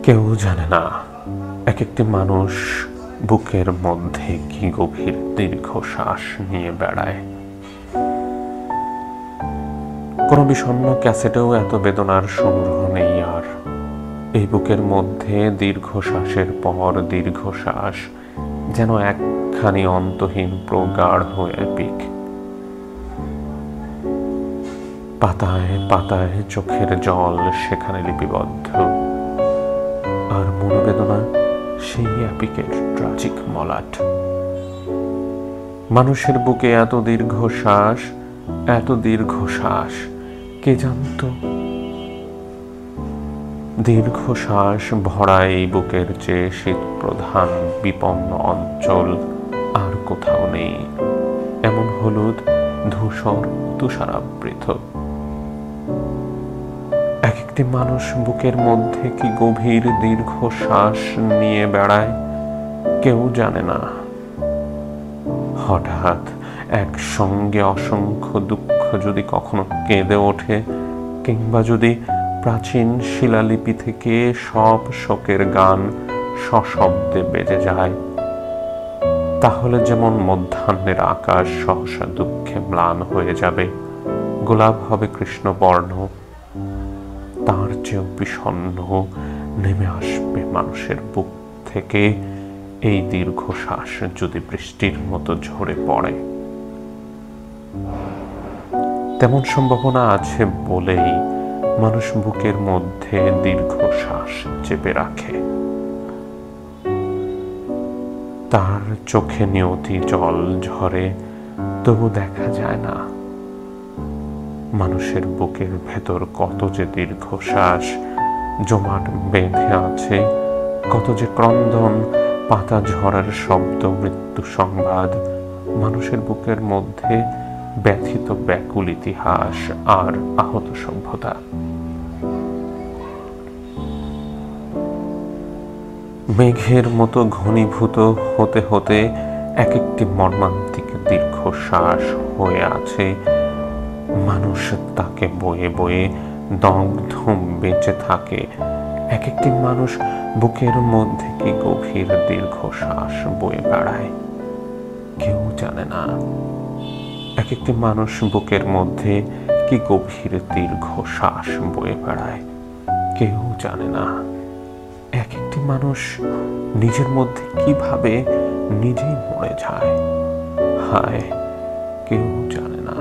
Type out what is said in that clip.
কেউ জানে না এক একটি মানুষ বুকের মধ্যে কি গভীর দীর্ঘশ্বাস নিয়ে বেড়ায়। কোনো বিষণ্ণ ক্যাসেটেও এত বেদনার সংগ্রহ নেই আর। এই বুকের মধ্যে দীর্ঘশ্বাসের পর দীর্ঘশ্বাস যেন একখানি অন্তহীন প্রগাঢ় এপিক। পাতায় পাতায় চোখের জল সেখানে লিপিবদ্ধ, আর মনোবেদনা সেই এপিকের ট্রাজিক মলাট। মানুষের বুকে এত দীর্ঘশ্বাস কে জানত? দীর্ঘশ্বাস ভরা এই বুকের চেয়ে শীত প্রধান বিপন্ন অঞ্চল আর কোথাও নেই, এমন হলুদ ধূসর তুষারাবৃত। এক একটি মানুষ বুকের মধ্যে কি গভীর দীর্ঘশ্বাস নিয়ে বেড়ায়, কেউ জানে না। হঠাৎ একসঙ্গে অসংখ্য দুঃখ যদি কখনো কেঁদে ওঠে, কিংবা যদি প্রাচীন শিলালিপি থেকে সব শোকের গান সশব্দে বেজে যায়, তাহলে যেমন মধ্যাহ্নের আকাশ সহসা দুঃখে ম্লান হয়ে যাবে, গোলাপ হবে কৃষ্ণবর্ণ, তার চেয়েও বিষণ্ণ নেমে আসবে মানুষের বুক থেকে এই দীর্ঘশ্বাস যদি বৃষ্টির মতো ঝরে পড়ে। তেমন সম্ভাবনা আছে বলেই মানুষ বুকের মধ্যে দীর্ঘশ্বাস চেপে রাখে। তার চোখে নিয়তি জল ঝরে, তবু দেখা যায় না মানুষের বুকের ভেতর কত যে দীর্ঘশ্বাস জমাট বেঁধে আছে, কত যে ক্রন্দন, পাতা ঝরার শব্দ, মৃত্যু সংবাদ, মানুষের বুকের মধ্যে ব্যথিত ব্যাকুল ইতিহাস আর আহত সভ্যতা। মেঘের মতো ঘনীভূত হতে হতে এক একটি মর্মান্তিক দীর্ঘশ্বাস হয়ে আছে, মানুষ তাকে বয়ে বয়ে দগ্ধ বেঁচে থাকে। এক একটি মানুষ বুকের মধ্যে কি গভীর দীর্ঘশ্বাস বয়ে বেড়ায়, কেউ জানে না। এক একটি মানুষ বুকের মধ্যে কি গভীর দীর্ঘশ্বাস বয়ে বেড়ায়, কেউ জানে না। এক একটি মানুষ নিজের মধ্যে কিভাবে নিজেই মরে যায়, হায়, কেউ জানে না।